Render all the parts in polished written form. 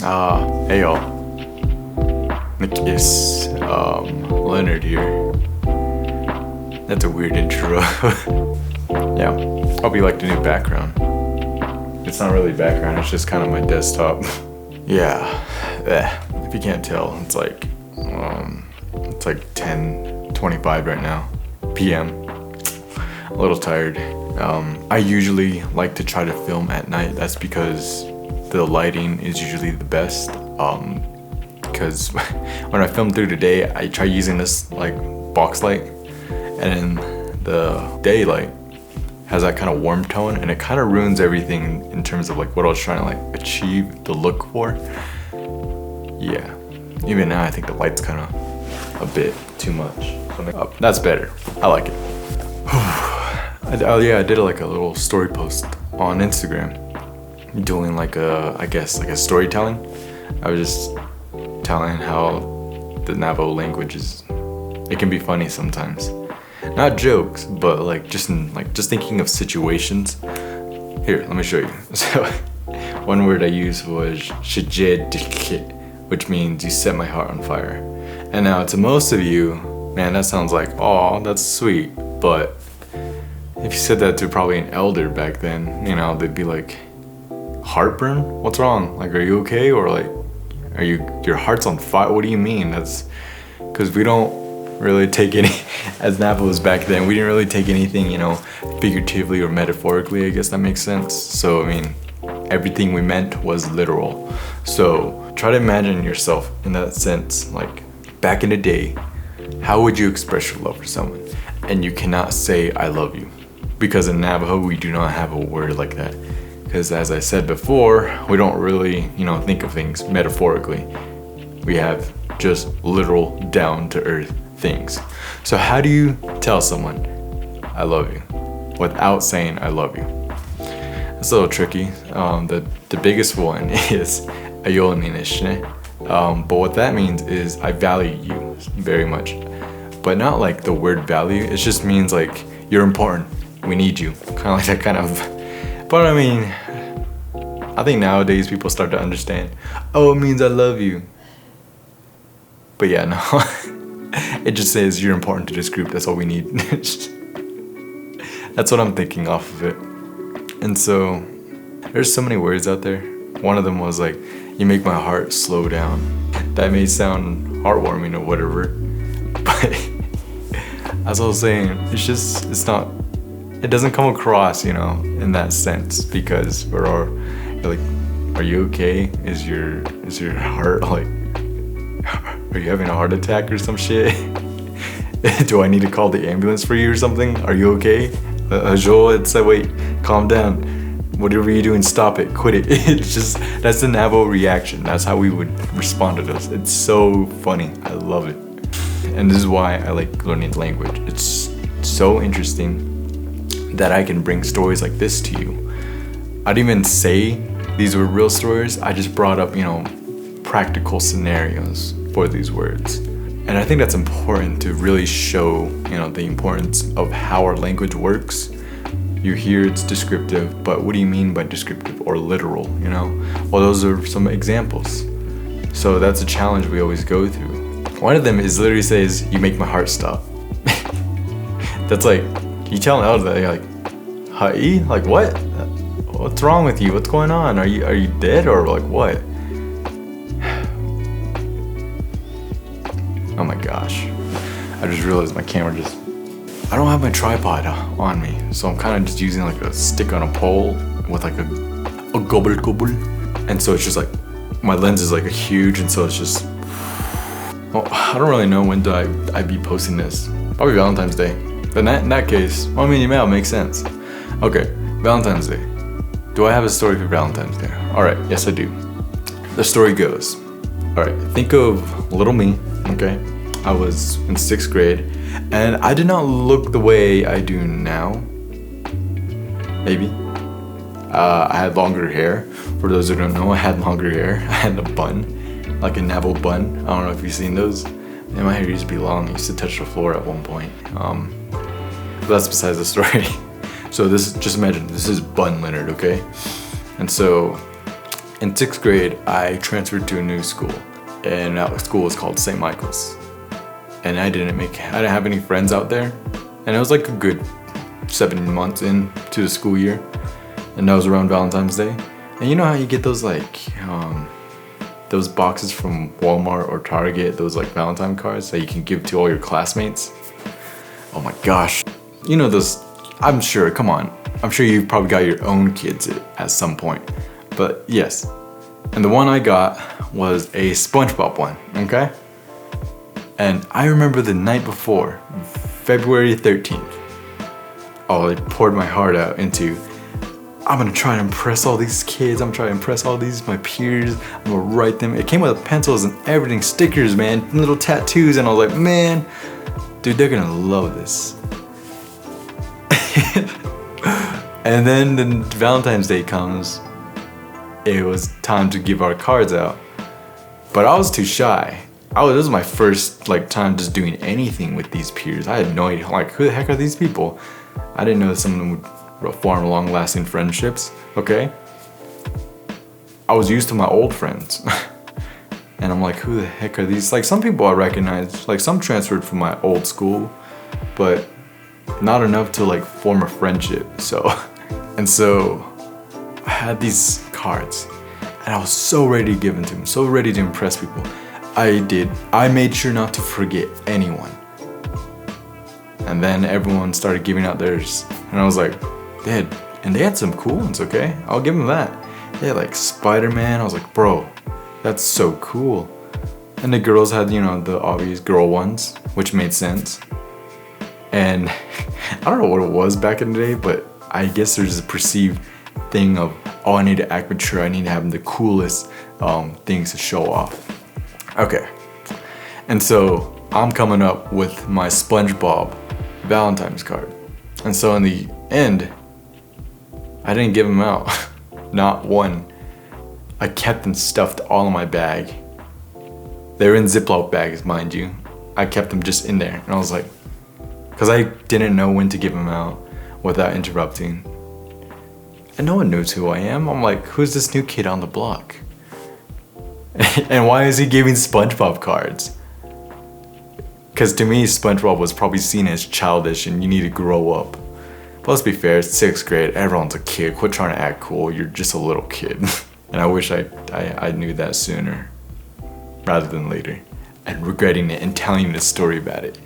Hey y'all, Nick is Leonard here. That's a weird intro. Yeah, hope you like the new background. It's not really background, it's just kind of my desktop. Yeah, if you can't tell, it's like 10:25 right now, PM. A little tired. I usually like to try to film at night. That's because the lighting is usually the best. Because when I film through the day, I try using this like box light, and then the daylight has that kind of warm tone, and it kind of ruins everything in terms of like what I was trying to like achieve the look for. Yeah, even now I think the light's kind of a bit too much. That's better. I like it. I did like a little story post on Instagram doing like I guess a storytelling. I was just telling how the Navajo language it can be funny sometimes. Not jokes, but like just thinking of situations. Here, let me show you. So one word I used was shijed, which means you set my heart on fire. And now to most of you, man, that sounds like, oh, that's sweet. But if you said that to probably an elder back then, you know, they'd be like, heartburn? What's wrong? Like, are you okay? Or like, your heart's on fire? What do you mean? That's because we don't really take any, as Navajos back then, we didn't really take anything, you know, figuratively or metaphorically, I guess that makes sense. So, I mean, everything we meant was literal. So try to imagine yourself in that sense, like back in the day, how would you express your love for someone? And you cannot say, I love you. Because in Navajo, we do not have a word like that. Because as I said before, we don't really, you know, think of things metaphorically. We have just literal, down-to-earth things. So how do you tell someone, I love you, without saying I love you? It's a little tricky. The biggest one is ayolinishne. But what that means is I value you very much. But not like the word value, it just means like you're important. We need you. Kind of like that kind of. But I mean, I think nowadays people start to understand, oh, it means I love you. But yeah, no. It just says you're important to this group. That's all we need. That's what I'm thinking off of it. And so there's so many words out there. One of them was like, you make my heart slow down. That may sound heartwarming or whatever. But as I was saying, it doesn't come across, you know, in that sense, because you're like, are you okay? Is your heart like, are you having a heart attack or some shit? Do I need to call the ambulance for you or something? Are you okay? Joel, it's like, wait, calm down. Whatever you're doing, stop it, quit it. It's just, that's the Navajo reaction. That's how we would respond to this. It's so funny. I love it. And this is why I like learning the language. It's so interesting that I can bring stories like this to you. I didn't even say these were real stories. I just brought up, you know, practical scenarios for these words. And I think that's important to really show, you know, the importance of how our language works. You hear it's descriptive, but what do you mean by descriptive or literal, you know? Well, those are some examples. So that's a challenge we always go through. One of them is literally says, you make my heart stop. That's like, you tell an elder that, you're like, hi? Like what? What's wrong with you? What's going on? Are you dead or like what? Oh my gosh. I just realized my camera I don't have my tripod on me, so I'm kind of just using like a stick on a pole with like a gobble. And so it's just like, my lens is like huge, and so it's just, well, I don't really know when I'd be posting this. Probably Valentine's Day. But in that case, well, I mean, yeah, it makes sense. Okay, Valentine's Day. Do I have a story for Valentine's Day? Alright, yes I do. The story goes, alright, think of little me, okay? I was in 6th grade, and I did not look the way I do now. Maybe. I had longer hair. For those who don't know, I had longer hair. I had a bun, like a Navajo bun. I don't know if you've seen those. And my hair used to be long. It used to touch the floor at one point. But that's besides the story. So just imagine, this is Bun Leonard, okay? And so In 6th grade, I transferred to a new school, and that school was called St. Michael's. And I didn't have any friends out there, and it was like a good 7 months into the school year, and that was around Valentine's Day. And you know how you get those those boxes from Walmart or Target, those like Valentine cards that you can give to all your classmates? Oh my gosh. You know those, I'm sure you've probably got your own kids at some point. But yes, and the one I got was a SpongeBob one, okay? And I remember the night before, February 13th, I poured my heart out into, I'm gonna try to impress all these kids, I'm trying to impress all my peers, I'm gonna write them. It came with pencils and everything, stickers, man, little tattoos, and I was like, man, dude, they're gonna love this. And then Valentine's Day comes. It was time to give our cards out, but I was too shy. This was my first time just doing anything with these peers. I had no idea, who the heck are these people? I didn't know that some of them would form long-lasting friendships. Okay, I was used to my old friends, and I'm like, who the heck are these? Some people I recognized, some transferred from my old school, but not enough to form a friendship. So I had these cards, and I was so ready to give them to them, so ready to impress people. I made sure not to forget anyone. And then everyone started giving out theirs, and I was like, they had some cool ones, okay? I'll give them that. They had Spider-Man. I was like, bro, that's so cool. And the girls had, the obvious girl ones, which made sense. And I don't know what it was back in the day, but I guess there's a perceived thing of, I need to act mature, I need to have the coolest things to show off. Okay, and so I'm coming up with my SpongeBob Valentine's card. And so in the end, I didn't give them out, not one. I kept them stuffed all in my bag. They were in Ziploc bags, mind you. I kept them just in there, and I was like, because I didn't know when to give them out without interrupting. And no one knows who I am. I'm like, who's this new kid on the block? And why is he giving SpongeBob cards? Because to me, SpongeBob was probably seen as childish and you need to grow up. But let's be fair, it's 6th grade, everyone's a kid. Quit trying to act cool, you're just a little kid. And I wish I knew that sooner rather than later, and regretting it and telling the story about it.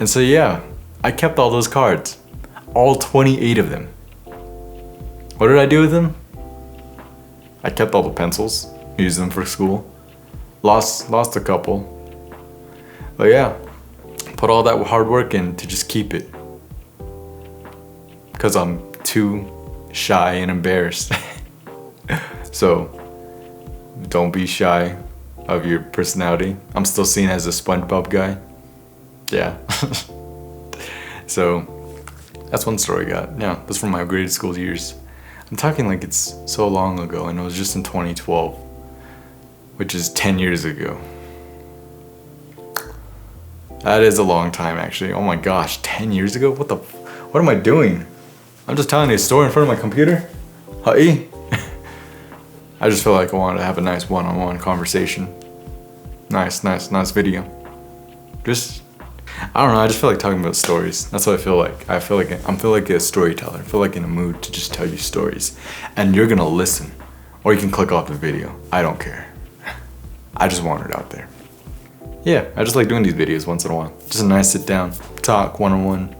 And so yeah, I kept all those cards, all 28 of them. What did I do with them? I kept all the pencils, used them for school. Lost a couple. But yeah, put all that hard work in to just keep it. Because I'm too shy and embarrassed. So, don't be shy of your personality. I'm still seen as a SpongeBob guy. Yeah. So, that's one story I got. Yeah, that's from my grade school years. I'm talking like it's so long ago, and it was just in 2012, which is 10 years ago. That is a long time, actually. Oh my gosh, 10 years ago? What am I doing? I'm just telling you a story in front of my computer? Hi. I just feel like I wanted to have a nice one-on-one conversation. Nice video. I don't know, I just feel like talking about stories. That's what I feel like. I feel like a storyteller. I feel like in a mood to just tell you stories. And you're gonna listen. Or you can click off the video. I don't care. I just want it out there. Yeah, I just like doing these videos once in a while. Just a nice sit down, talk one-on-one.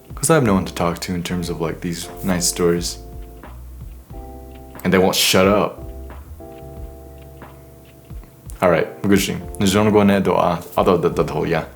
Because I have no one to talk to in terms of these nice stories. And they won't shut up. Alright, 무그싱. 저는 거네 도아. 아더 더 도야.